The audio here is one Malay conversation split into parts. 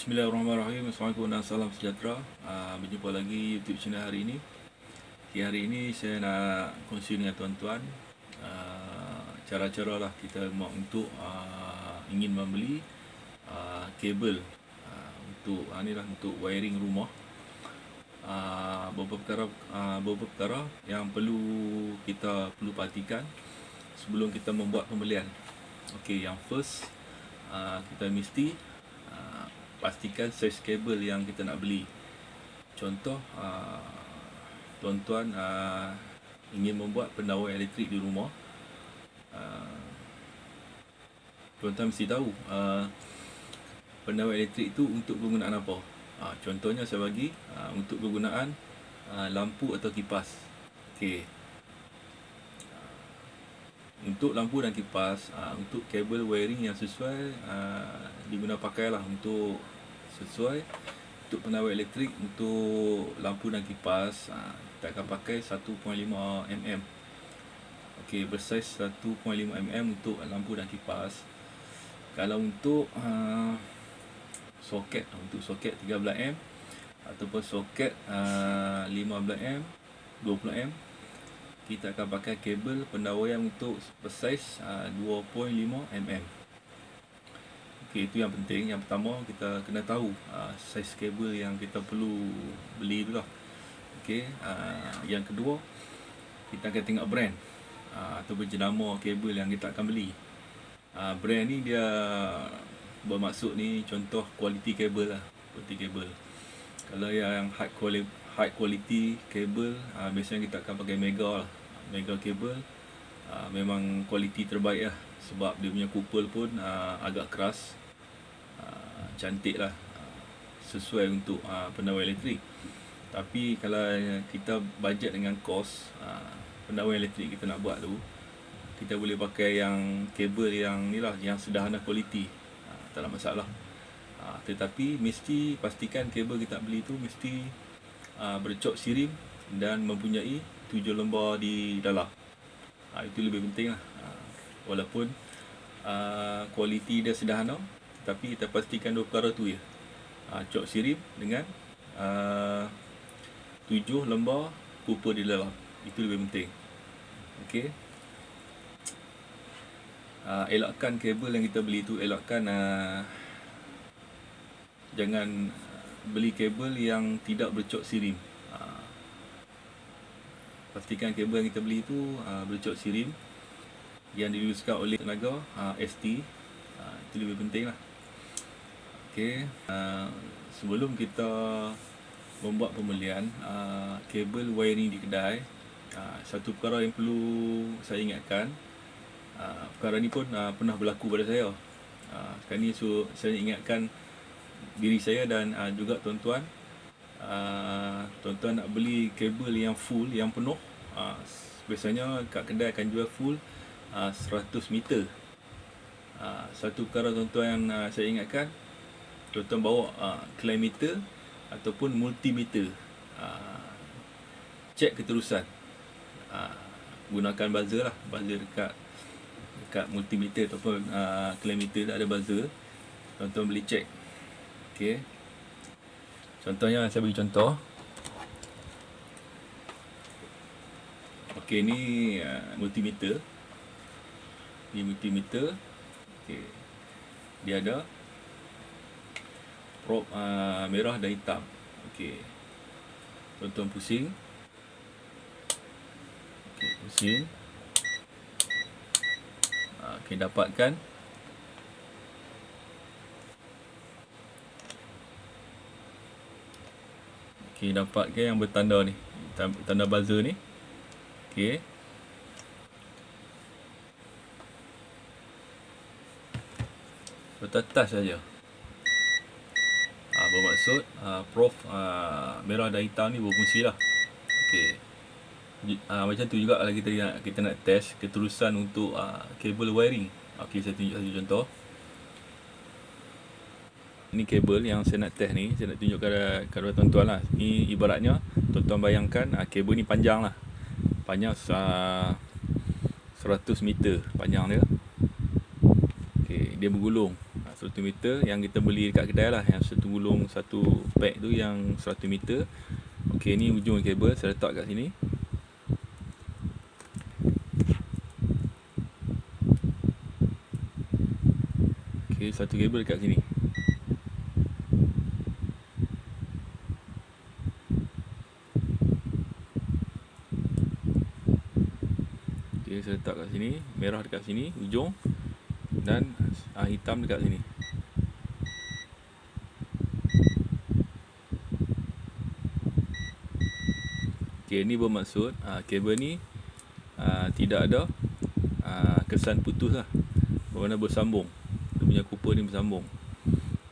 Bismillahirrahmanirrahim. Assalamualaikum dan salam sejahtera. Berjumpa lagi YouTube channel hari ini. Hari ini saya nak kongsi dengan tuan-tuan cara-cara lah kita untuk ingin membeli kabel untuk ni lah, untuk wiring rumah. Beberapa perkara yang kita perlu perhatikan sebelum kita membuat pembelian. Okey, yang first, kita mesti pastikan saiz kabel yang kita nak beli. Contoh, tuan-tuan ingin membuat pendawai elektrik di rumah. Tuan-tuan mesti tahu pendawai elektrik itu untuk penggunaan apa. Contohnya saya bagi untuk penggunaan lampu atau kipas. Okey. Untuk lampu dan kipas, untuk kabel wiring yang sesuai diguna pakailah untuk sesuai. Untuk pendawai elektrik, untuk lampu dan kipas, kita akan pakai 1.5 mm. Okey, bersaiz 1.5 mm untuk lampu dan kipas. Kalau untuk soket 13mm ataupun soket 15mm, 20mm, kita akan pakai kabel pendawaian untuk bersaiz 2.5 mm. Okey, itu yang penting. Yang pertama, kita kena tahu saiz kabel yang kita perlu beli tu lah. Okey, yang kedua, kita akan tengok brand ataupun jenama kabel yang kita akan beli. Brand ni dia bermaksud ni contoh quality kabel lah, quality kabel. Kalau yang high quality kabel, biasanya kita akan pakai Mega lah. Mega kabel memang kualiti terbaik lah, sebab dia punya couple pun agak keras, cantik lah, sesuai untuk pendawai elektrik. Tapi kalau kita budget dengan kos pendawai elektrik kita nak buat tu, kita boleh pakai yang kabel yang ni lah, yang sederhana kualiti, tak ada masalah. Tetapi mesti pastikan kabel kita beli tu mesti bercok sirim dan mempunyai 7 lembar di dalam. Itu lebih penting lah. Walaupun kualiti dia sederhana, tapi kita pastikan dua perkara tu ya. Cok sirim dengan 7 lembar copper di dalam. Itu lebih penting. Okey. Elakkan kabel yang kita beli tu, elakkan jangan beli kabel yang tidak bercok sirim. Pastikan kabel yang kita beli tu bercok sirim yang diluluskan oleh tenaga ST. Itu lebih penting lah. Okey, sebelum kita membuat pembelian kabel wiring di kedai, satu perkara yang perlu saya ingatkan, perkara ni pun pernah berlaku pada saya. Sekarang ni saya ingatkan diri saya dan juga tuan-tuan. Tuan-tuan nak beli kabel yang full, yang penuh, biasanya kat kedai akan jual full 100 meter. Satu perkara tuan-tuan yang saya ingatkan, tuan-tuan bawa clamp meter ataupun multimeter. Cek keterusan. Gunakan buzzer lah, buzzer dekat multimeter ataupun clamp meter tak ada buzzer, tuan-tuan boleh cek. Okey. Contohnya saya bagi contoh. Okey, ni multimeter. Ni multimeter. Okey. Dia ada probe merah dan hitam. Okey. Tuan-tuan pusing. Okey, pusing. Okey, dapatkan yang bertanda ni, tanda buzzer ni. Okey. Tetas saja. Bermaksud probe merah dan hitam ni berfungsi lah. Okey. Macam tu juga kalau kita nak test keterusan untuk kabel wiring. Okey, saya tunjuk satu contoh. Ini kabel yang saya nak test ni, saya nak tunjuk kepada tuan-tuan lah. Ni ibaratnya tuan-tuan bayangkan kabel ni panjang lah. Panjang 100 meter panjang dia. Okey, dia bergulung. 100 meter yang kita beli dekat kedai lah, yang satu gulung satu pack tu yang 100 meter. Okey, ni ujung kabel saya letak kat sini. Okey, satu kabel dekat sini. Okey, saya letak kat sini, merah dekat sini ujung dan hitam dekat sini. Okey, ni bermaksud kabel ni tidak ada kesan putus lah, bermakna bersambung. Dia punya cooper ni bersambung.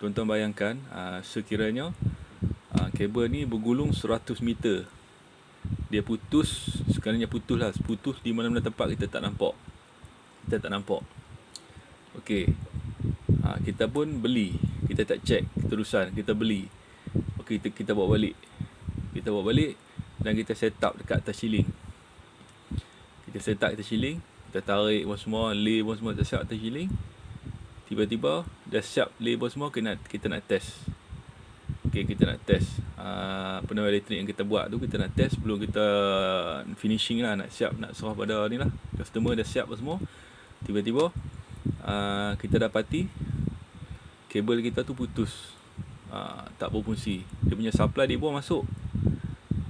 Tuan-tuan bayangkan sekiranya kabel ni bergulung 100 meter, dia putus, sekalinya putus lah, putus di mana-mana tempat kita tak nampak. Okey, kita pun beli, kita tak check keterusan, kita beli. Okey, kita bawa balik, dan kita set up dekat atas shilling. Kita tarik pun semua, lay pun semua dah siap atas shilling. Tiba-tiba dah siap lay pun semua, kita nak test. Okey, kita nak test penawar elektrik yang kita buat tu, kita nak test sebelum kita finishing lah, nak siap, nak serah pada ni lah, customer dah siap pun semua. Tiba-tiba kita dapati kabel kita tu putus, tak berfungsi. Dia punya supply dia pun masuk,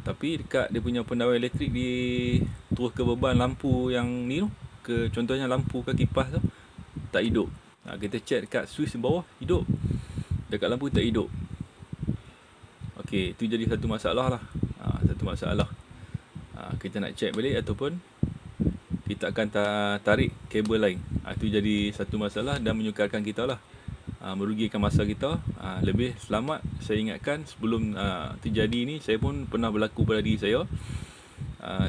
tapi dekat dia punya pendawai elektrik di terus ke beban lampu yang ni tu, contohnya lampu ke kipas tu tak hidup. Kita check dekat switch bawah hidup, dekat lampu tak hidup. Okey, itu jadi satu masalah lah. Kita nak check balik ataupun kita akan tarik kabel lain. Itu jadi satu masalah dan menyukarkan kita lah, merugikan masa kita. Lebih selamat, saya ingatkan sebelum terjadi ni, saya pun pernah berlaku pada diri saya.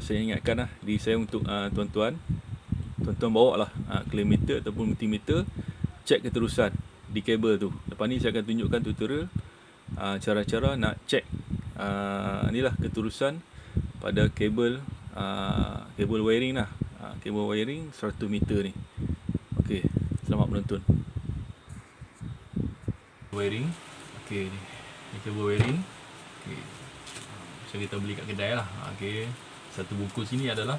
Saya ingatkan lah diri saya untuk tuan-tuan bawa lah kilometer ataupun multimeter, cek keterusan di kabel tu. Lepas ni saya akan tunjukkan tutorial cara-cara nak cek inilah keterusan pada kabel wiring lah, kabel wiring 100 meter ni. Okey, selamat menonton. Wiring. Okey, ni kabel wiring. Okey, so kita beli kat kedai lah. Okey, satu bungkus ini adalah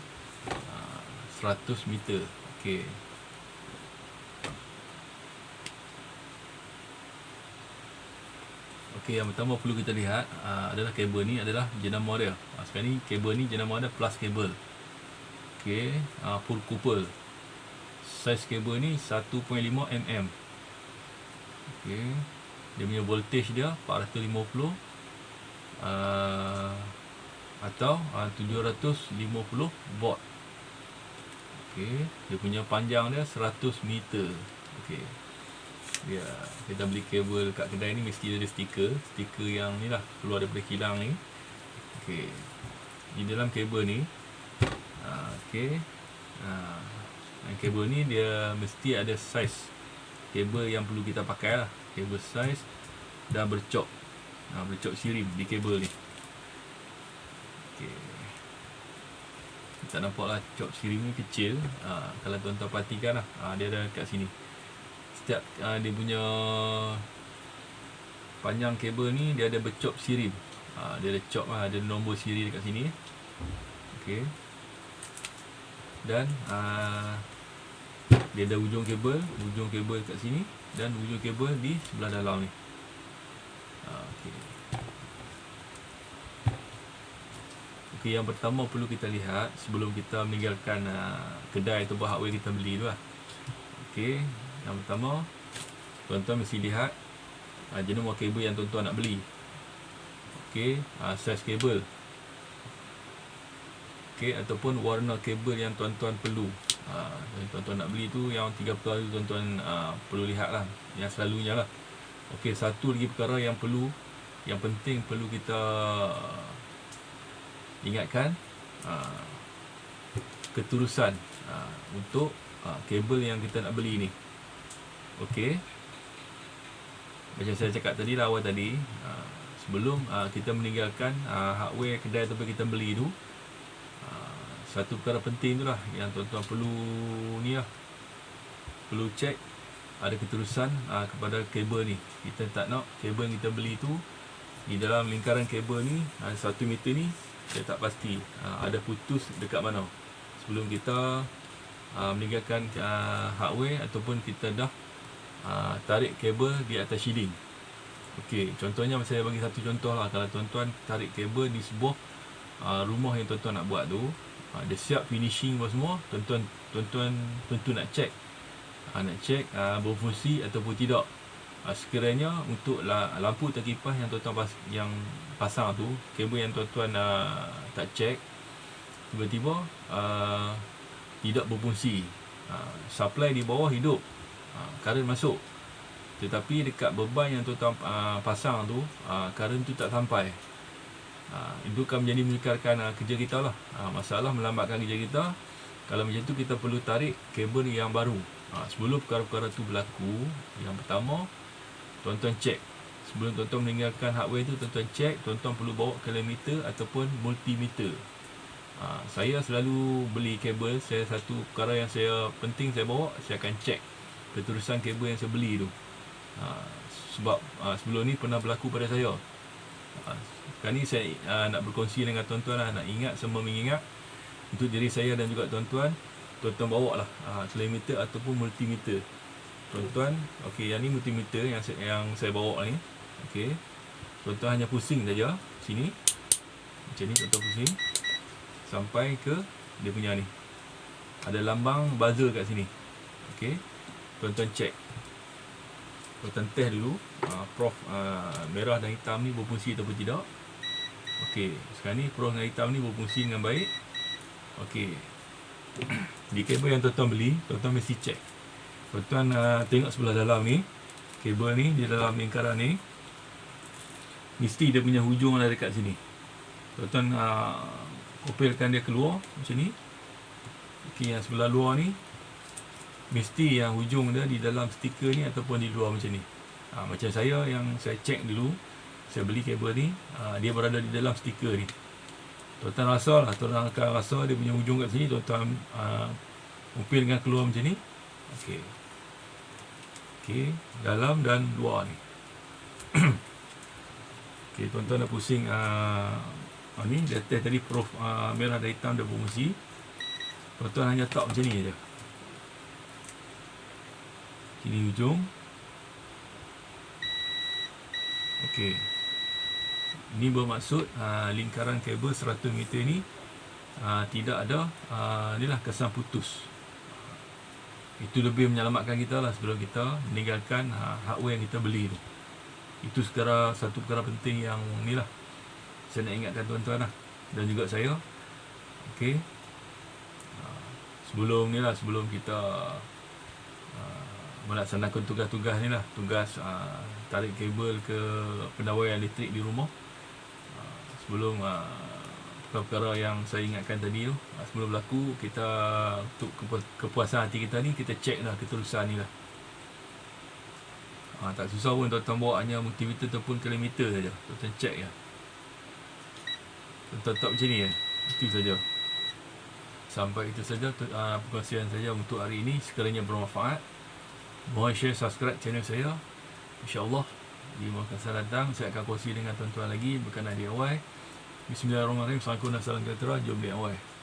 100 meter. Okey, okey, yang pertama perlu kita lihat adalah kabel ni adalah jenama dia. Sekarang ni kabel ni jenama dia plus kabel. Okey, full cooper. Saiz kabel ni 1.5 mm. Okey, dia punya voltage dia 450 atau 750 volt. Okey, dia punya panjang dia 100 meter. Okey, ya, kita beli kabel kat kedai ni mesti ada stiker yang ni lah, keluar daripada kilang ni. Okey, di dalam kabel ni okey, kabel ni dia mesti ada saiz kabel yang perlu kita pakai lah, kabel saiz dan bercok sirim di kabel ni. Okey, kita nampak lah cok sirim ni kecil. Kalau tuan-tuan perhatikan lah, dia ada kat sini. Setiap dia punya panjang kabel ni dia ada bercok sirim. Dia ada cok lah, ada nombor siri dekat sini. Okey, dan dia ada ujung kabel kat sini dan ujung kabel di sebelah dalam ni. Okey, yang pertama perlu kita lihat sebelum kita meninggalkan kedai atau hardware kita beli tu lah. Okey, yang pertama tuan-tuan mesti lihat jenama kabel yang tuan-tuan nak beli. Okey, saiz kabel. Okey, ataupun warna kabel yang tuan-tuan perlu. Tuan-tuan nak beli tu yang 3 perkara tu tuan-tuan perlu lihat lah, yang selalunya lah. Okey, satu lagi perkara yang penting perlu kita ingatkan, keterusan untuk kabel yang kita nak beli ni. Okey, macam saya cakap tadi lah awal tadi, sebelum kita meninggalkan hardware kedai tempat kita beli tu, satu perkara penting tu lah yang tuan-tuan perlu ni lah, perlu cek ada keterusan kepada kabel ni. Kita tak nak kabel yang kita beli tu di dalam lingkaran kabel ni 1 meter ni, saya tak pasti ada putus dekat mana sebelum kita meninggalkan hardware ataupun kita dah tarik kabel di atas shielding. Okey, contohnya saya bagi satu contoh lah. Kalau tuan-tuan tarik kabel di sebuah rumah yang tuan-tuan nak buat tu, dia siap finishing semua, tuan-tuan tentu nak check berfungsi ataupun tidak. Sekiranya untuk lampu terkipas yang tuan-tuan yang pasang tu, kabel yang tuan-tuan tak check, tiba-tiba tidak berfungsi, supply di bawah hidup, current masuk, tetapi dekat beban yang tuan-tuan pasang tu, current tu tak sampai. Itu akan menjadi menyekarkan kerja kita lah. Masalah melambatkan kerja kita. Kalau macam tu, kita perlu tarik kabel yang baru. Sebelum perkara-perkara tu berlaku, yang pertama, tuan-tuan check. Sebelum tuan-tuan meninggalkan hardware tu, tuan-tuan check. Tuan-tuan perlu bawa kilometer ataupun multimeter. Saya selalu beli kabel. Satu perkara yang penting saya bawa, saya akan check keterusan kabel yang saya beli tu. Sebab sebelum ni pernah berlaku pada saya. Kali ni saya nak berkongsi dengan tuan-tuan lah, nak ingat, semua mengingat untuk diri saya dan juga tuan-tuan. Tuan-tuan bawa lah kilometer ataupun multimeter. Tuan-tuan, okey, yang ni multimeter yang saya bawa ni. Okey, tuan-tuan hanya pusing saja sini, macam ni, tuan-tuan pusing sampai ke dia punya ni, ada lambang buzzer kat sini. Okey, tuan-tuan check, tuan-tuan test dulu prof merah dan hitam ni berfungsi ataupun tidak. Okey, sekarang ni prof dengan hitam ni berfungsi dengan baik. Okey, di kabel yang tuan-tuan beli, tuan-tuan mesti check. Tuan-tuan tengok sebelah dalam ni, kabel ni di dalam lingkaran ni, mesti dia punya hujung ada dekat sini. Tuan-tuan kopelkan dia keluar macam ni. Okey, yang sebelah luar ni, mesti yang hujung dia di dalam stiker ni ataupun di luar macam ni. Macam saya, yang saya check dulu, saya beli kabel ni, dia berada di dalam stiker ni. Tuan-tuan rasa lah, tuan-tuan akan rasa dia punya hujung kat sini. Tuan-tuan kopel dengan keluar macam ni. Okey, okey, dalam dan luar ni. Okey, tuan-tuan dah pusing ni, dia test tadi prof merah dan hitam dah berfungsi. Tuan-tuan hanya tak macam ni je. Sini hujung. Okey, ini bermaksud lingkaran kabel 100 meter ni tidak ada inilah kesan putus. Itu lebih menyelamatkan kita lah sebelum kita meninggalkan hardware yang kita beli tu. Itu satu perkara penting yang ni lah saya nak ingatkan tuan-tuan lah, dan juga saya. Okey, sebelum kita melaksanakan tugas-tugas ni lah, tugas tarik kabel ke pendawaian elektrik di rumah, sebelum perkara yang saya ingatkan tadi tu, sebelum berlaku, kita untuk kepuasan hati kita ni, kita check lah keterusan ni lah. Tak susah pun, tuan-tuan bawa hanya multimeter ataupun kilometer saja, tuan-tuan check ya. Tuan-tuan tak macam ni ya. Itu saja. Sampai itu saja perkongsian saya untuk hari ini. Sekiranya bermanfaat, mohon share, subscribe channel saya. InsyaAllah di masa datang saya akan kongsi dengan tuan-tuan lagi berkenaan DIY. Bismillahirrahmanirrahim. Assalamualaikum warahmatullahi wabarakatuh. Jom DIY.